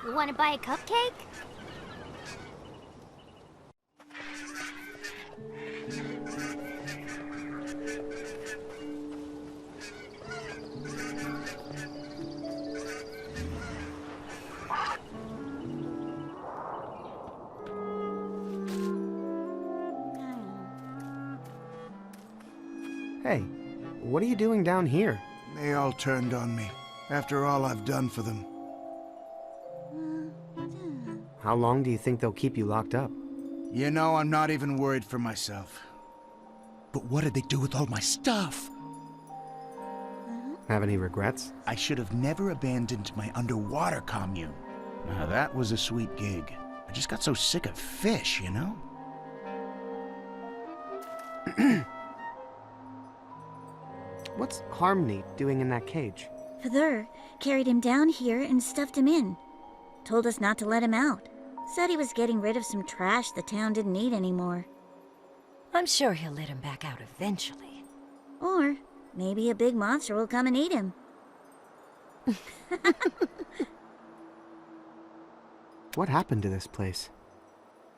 You want to buy a cupcake? Hey, what are you doing down here? They all turned on me, after all I've done for them. How long do you think they'll keep you locked up? You know, I'm not even worried for myself. But what did they do with all my stuff? Have any regrets? I should have never abandoned my underwater commune. Now that was a sweet gig. I just got so sick of fish, you know? What's Harmony doing in that cage? Father carried him down here and stuffed him in. Told us not to let him out. Said he was getting rid of some trash the town didn't need anymore. I'm sure he'll let him back out eventually. Or maybe a big monster will come and eat him. What happened to this place?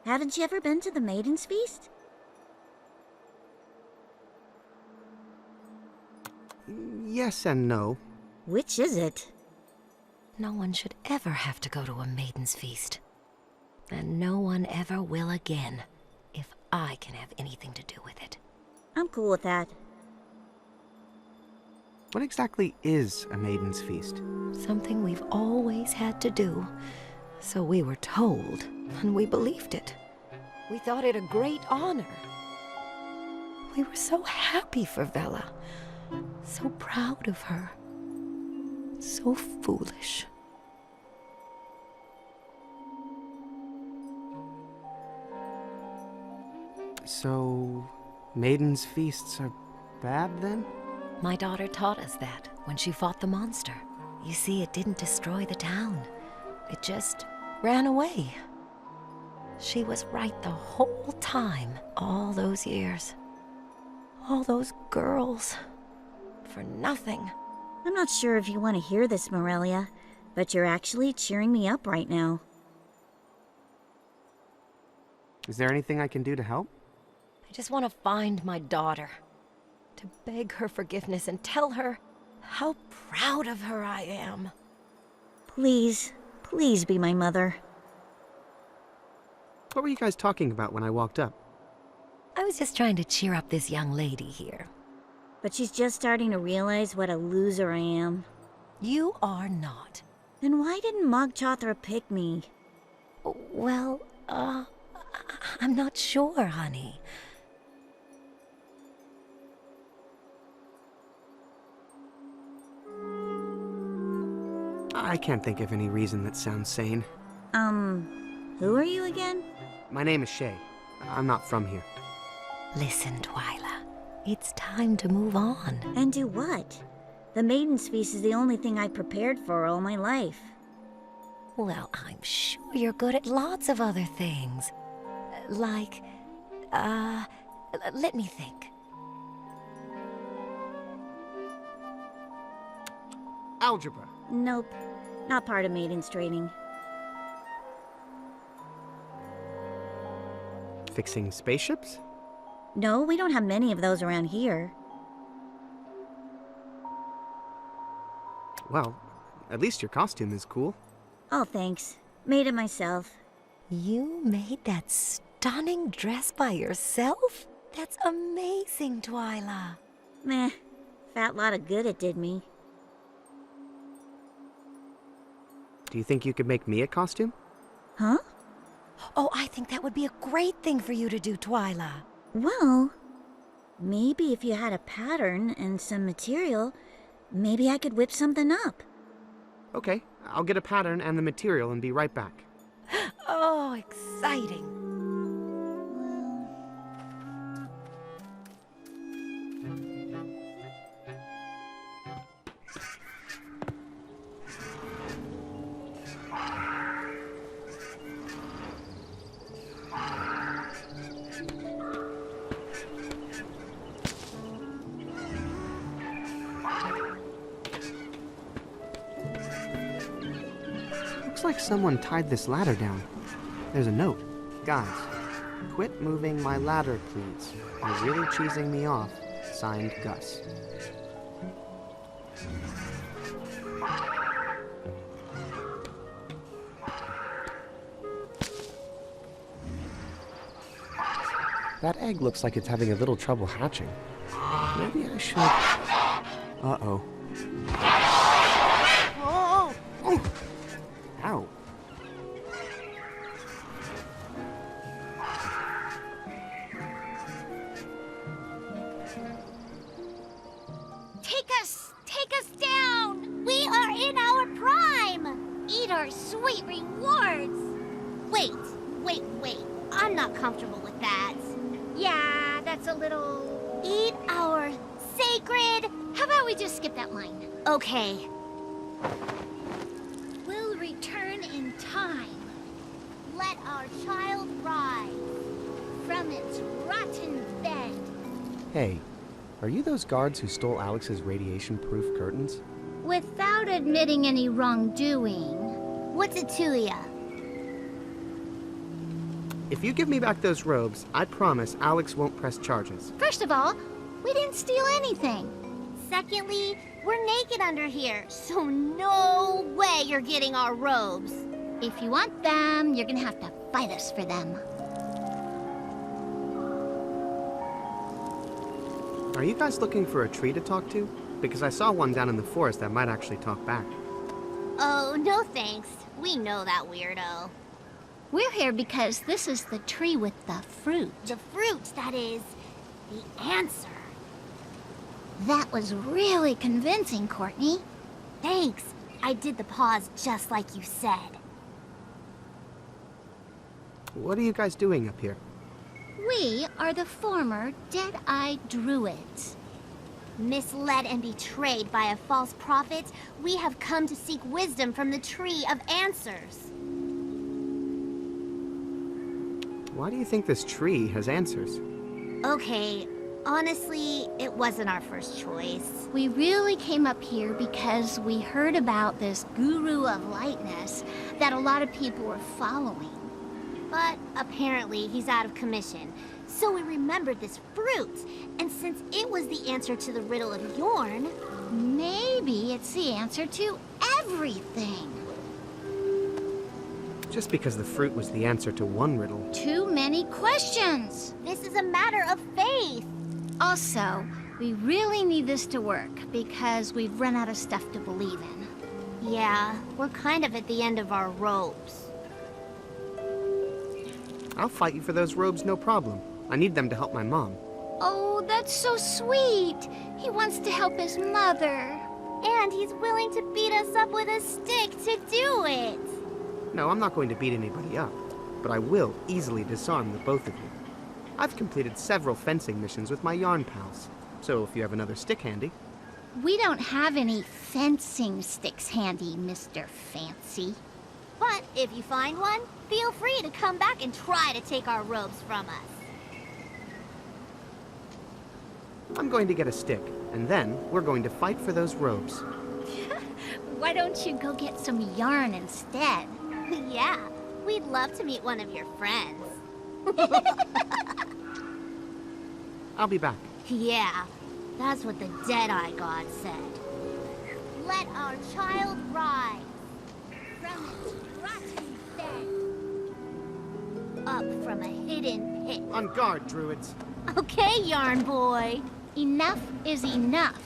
Haven't you ever been to the Maiden's Feast? Yes and no. Which is it? No one should ever have to go to a maiden's feast. And no one ever will again, if I can have anything to do with it. I'm cool with that. What exactly is a maiden's feast? Something we've always had to do. So we were told, and we believed it. We thought it a great honor. We were so happy for Vela. So proud of her. So foolish. So, maidens' feasts are bad then? My daughter taught us that when she fought the monster. You see, it didn't destroy the town. It just ran away. She was right the whole time, all those years. All those girls. For nothing. I'm not sure if you want to hear this, Morelia, but you're actually cheering me up right now. Is there anything I can do to help? I just want to find my daughter. To beg her forgiveness and tell her how proud of her I am. Please, please be my mother. What were you guys talking about when I walked up? I was just trying to cheer up this young lady here. But she's just starting to realize what a loser I am. You are not. Then why didn't Mog Chothra pick me? Well, I'm not sure, honey. I can't think of any reason that sounds sane. Who are you again? My name is Shay. I'm not from here. Listen, Twyla. It's time to move on. And do what? The Maiden's Feast is the only thing I prepared for all my life. Well, I'm sure you're good at lots of other things. Like, let me think. Algebra. Nope. Not part of Maiden's training. Fixing spaceships? No, we don't have many of those around here. Well, at least your costume is cool. Oh, thanks. Made it myself. You made that stunning dress by yourself? That's amazing, Twyla. Meh. Fat lot of good it did me. Do you think you could make me a costume? Huh? Oh, I think that would be a great thing for you to do, Twyla. Well, maybe if you had a pattern and some material, maybe I could whip something up. Okay, I'll get a pattern and the material and be right back. Oh, exciting. Looks like someone tied this ladder down. There's a note. Guys, quit moving my ladder, please. You're really cheesing me off. Signed, Gus. That egg looks like it's having a little trouble hatching. Maybe I should... Uh-oh. Oh! Oh! Ow. Take us down! We are in our prime! Eat our sweet rewards! Wait. I'm not comfortable with that. Yeah, that's a little... Eat our sacred... How about we just skip that line? Okay. We'll return in time. Let our child rise from its rotten bed. Hey, are you those guards who stole Alex's radiation-proof curtains? Without admitting any wrongdoing. What's it to ya? If you give me back those robes, I promise Alex won't press charges. First of all, we didn't steal anything. Secondly, we're naked under here, so no way you're getting our robes. If you want them, you're gonna have to fight us for them. Are you guys looking for a tree to talk to? Because I saw one down in the forest that might actually talk back. Oh, no thanks. We know that weirdo. We're here because this is the tree with the fruit. The fruit, that is, the answer. That was really convincing, Courtney. Thanks. I did the pause just like you said. What are you guys doing up here? We are the former dead-eyed druids. Misled and betrayed by a false prophet, we have come to seek wisdom from the Tree of Answers. Why do you think this tree has answers? Okay, honestly, it wasn't our first choice. We really came up here because we heard about this guru of lightness that a lot of people were following. But apparently he's out of commission. So we remembered this fruit, and since it was the answer to the riddle of Yorn, maybe it's the answer to everything. Just because the fruit was the answer to one riddle. Too many questions. This is a matter of faith. Also, we really need this to work because we've run out of stuff to believe in. Yeah, we're kind of at the end of our ropes. I'll fight you for those robes, no problem. I need them to help my mom. Oh, that's so sweet. He wants to help his mother. And he's willing to beat us up with a stick to do it. No, I'm not going to beat anybody up, but I will easily disarm the both of you. I've completed several fencing missions with my yarn pals, so if you have another stick handy. We don't have any fencing sticks handy, Mr. Fancy. But if you find one, feel free to come back and try to take our robes from us. I'm going to get a stick, and then we're going to fight for those robes. Why don't you go get some yarn instead? Yeah, we'd love to meet one of your friends. I'll be back. Yeah, that's what the Deadeye God said. Let our child rise from its rotten bed, up from a hidden pit. On guard, druids. Okay, Yarn Boy. Enough is enough.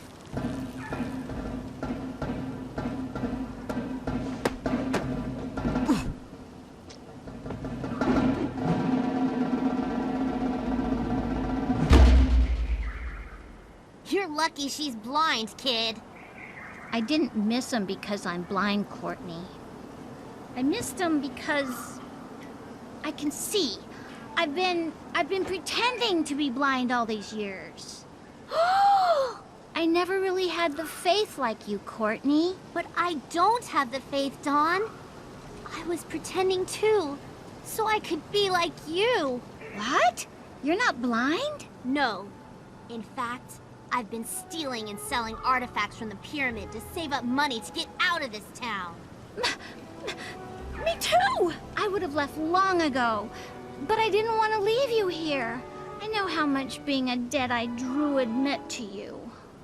You're lucky she's blind, kid. I didn't miss him because I'm blind, Courtney. I missed him because I can see. I've been pretending to be blind all these years. I never really had the faith like you, Courtney. But I don't have the faith, Dawn. I was pretending too, so I could be like you. What? You're not blind? No. In fact, I've been stealing and selling artifacts from the pyramid to save up money to get out of this town. would have left long ago. But I didn't want to leave you here. I know how much being a dead-eyed druid meant to you.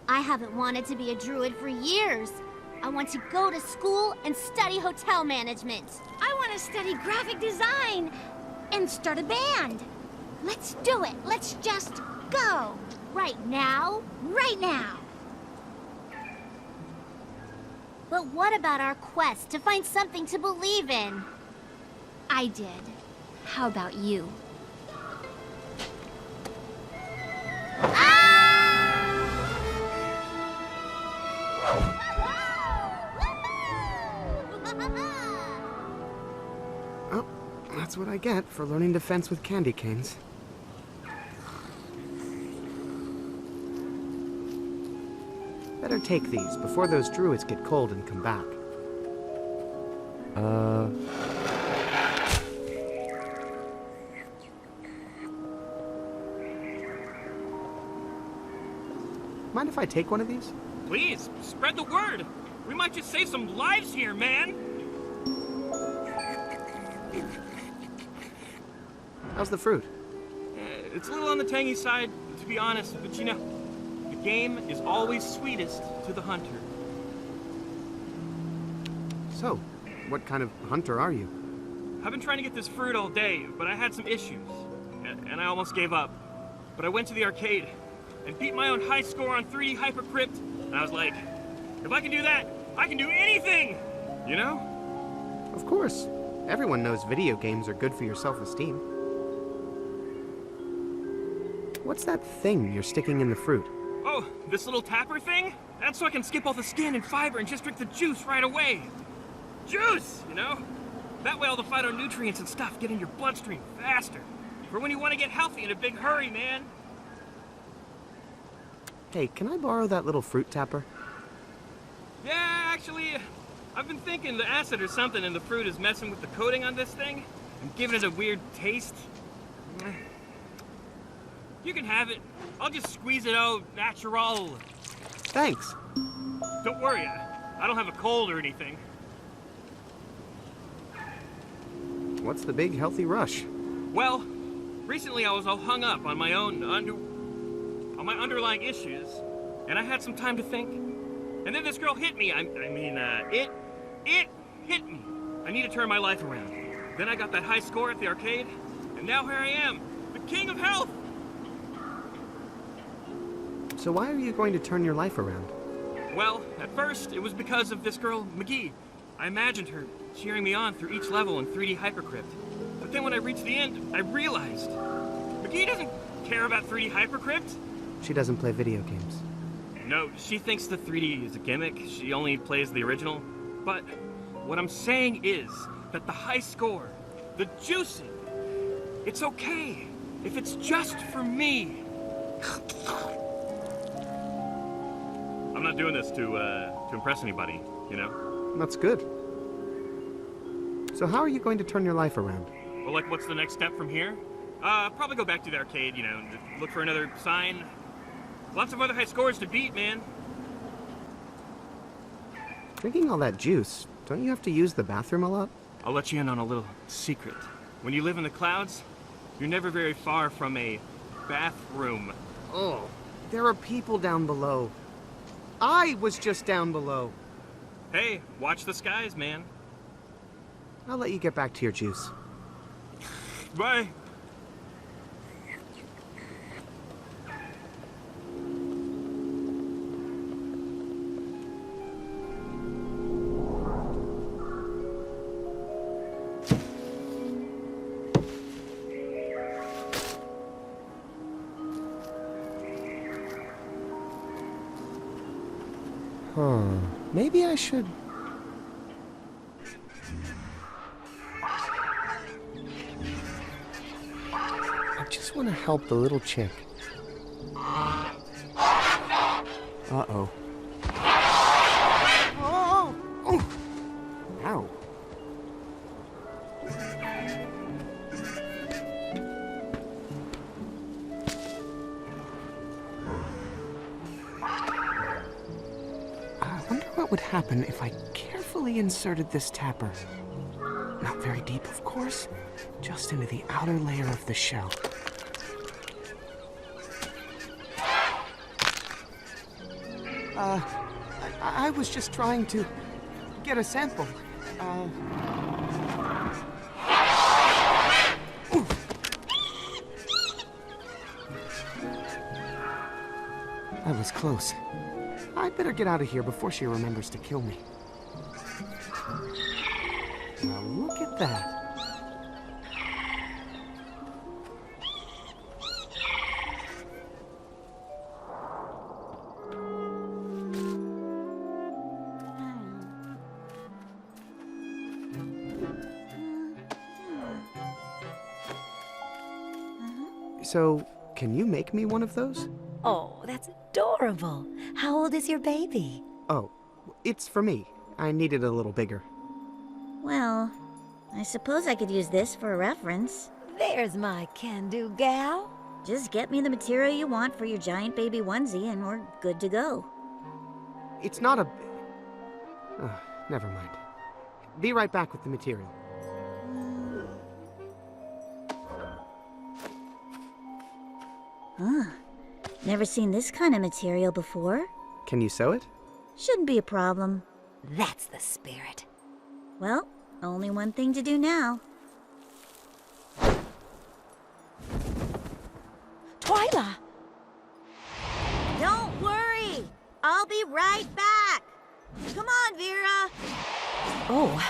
I haven't wanted to be a druid for years. I want to go to school and study hotel management. I want to study graphic design and start a band. Let's do it. Let's just go. Right now? Right now. But what about our quest to find something to believe in? I did. How about you? Oh, that's what I get for learning to fence with candy canes. Better take these before those druids get cold and come back. Mind if I take one of these? Please, spread the word. We might just save some lives here, man. How's the fruit? It's a little on the tangy side, to be honest, but you know, the game is always sweetest to the hunter. So, what kind of hunter are you? I've been trying to get this fruit all day, but I had some issues, and I almost gave up. But I went to the arcade and beat my own high score on 3D Hypercrypt, and I was like, if I can do that, I can do anything! You know? Of course. Everyone knows video games are good for your self-esteem. What's that thing you're sticking in the fruit? Oh, this little tapper thing? That's so I can skip all the skin and fiber and just drink the juice right away. Juice, you know? That way all the phytonutrients and stuff get in your bloodstream faster. For when you want to get healthy in a big hurry, man. Hey, can I borrow that little fruit tapper? Yeah, actually, I've been thinking the acid or something in the fruit is messing with the coating on this thing and giving it a weird taste. You can have it. I'll just squeeze it out natural. Thanks. Don't worry, I don't have a cold or anything. What's the big healthy rush? Well, recently I was all hung up on my own on my underlying issues, and I had some time to think. And then this girl hit me. It hit me. I need to turn my life around. Then I got that high score at the arcade, and now here I am, the king of health. So why are you going to turn your life around? Well, at first, it was because of this girl, McGee. I imagined her cheering me on through each level in 3D Hypercrypt. But then when I reached the end, I realized McGee doesn't care about 3D Hypercrypt. She doesn't play video games. No, she thinks the 3D is a gimmick. She only plays the original. But what I'm saying is that the high score, the juicing, it's okay if it's just for me. I'm not doing this to impress anybody, you know? That's good. So how are you going to turn your life around? Well, like, what's the next step from here? Probably go back to the arcade, you know, and look for another sign. Lots of other high scores to beat, man. Drinking all that juice, don't you have to use the bathroom a lot? I'll let you in on a little secret. When you live in the clouds, you're never very far from a bathroom. Oh, there are people down below. I was just down below. Hey, watch the skies, man. I'll let you get back to your juice. Bye. Maybe I should... I just want to help the little chick. Uh-oh. Oh! Oh! Ow. I wonder what would happen if I carefully inserted this tapper. Not very deep. deep, of course. Just into the outer layer of the shell. I was just trying to get a sample. That was close. I'd better get out of here before she remembers to kill me. Now look at that. So, can you make me one of those? Oh, that's adorable. How old is your baby? Oh, it's for me. I need it a little bigger. Well, I suppose I could use this for a reference. There's my can-do gal. Just get me the material you want for your giant baby onesie and we're good to go. It's not a... never mind. Be right back with the material. Huh. Never seen this kind of material before. Can you sew it? Shouldn't be a problem. That's the spirit. Well, only one thing to do now. Twyla! Don't worry! I'll be right back! Come on, Vera! Oh,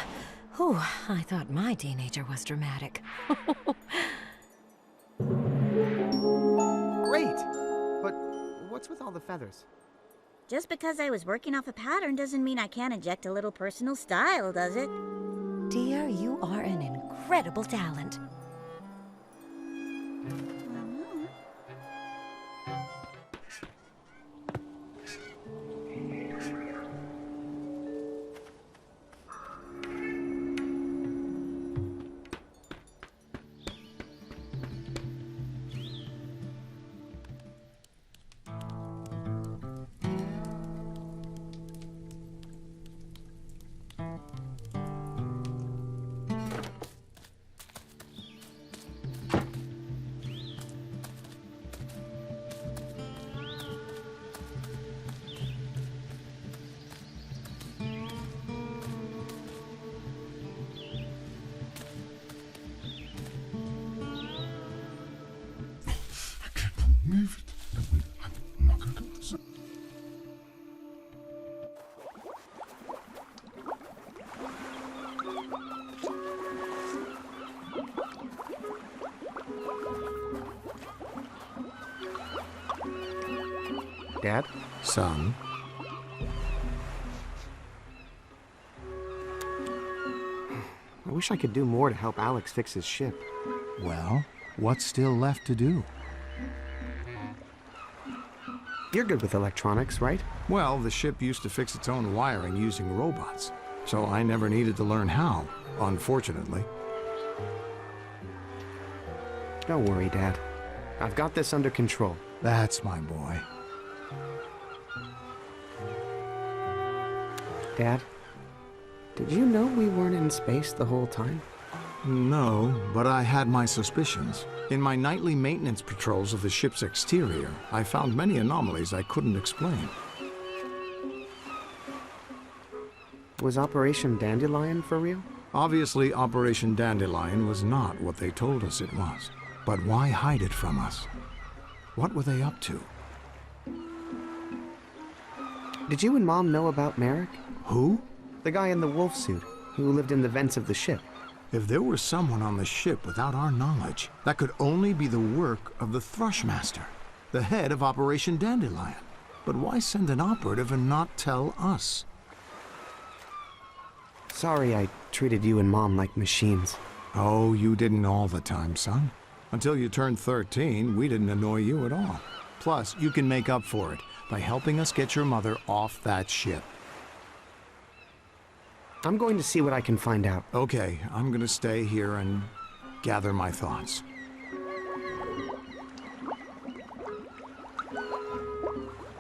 I thought my teenager was dramatic. Great! But what's with all the feathers? Just because I was working off a pattern doesn't mean I can't inject a little personal style, does it? Dear, you are an incredible talent. Dad? Son? I wish I could do more to help Alex fix his ship. Well, what's still left to do? You're good with electronics, right? Well, the ship used to fix its own wiring using robots, so I never needed to learn how, unfortunately. Don't worry, Dad. I've got this under control. That's my boy. Dad, did you know we weren't in space the whole time? No, but I had my suspicions. In my nightly maintenance patrols of the ship's exterior, I found many anomalies I couldn't explain. Was Operation Dandelion for real? Obviously, Operation Dandelion was not what they told us it was. But why hide it from us? What were they up to? Did you and Mom know about Merrick? Who? The guy in the wolf suit, who lived in the vents of the ship. If there was someone on the ship without our knowledge, that could only be the work of the Thrushmaster, the head of Operation Dandelion. But why send an operative and not tell us? Sorry I treated you and Mom like machines. Oh, you didn't all the time, son. Until you turned 13, we didn't annoy you at all. Plus, you can make up for it by helping us get your mother off that ship. I'm going to see what I can find out. Okay, I'm gonna stay here and gather my thoughts.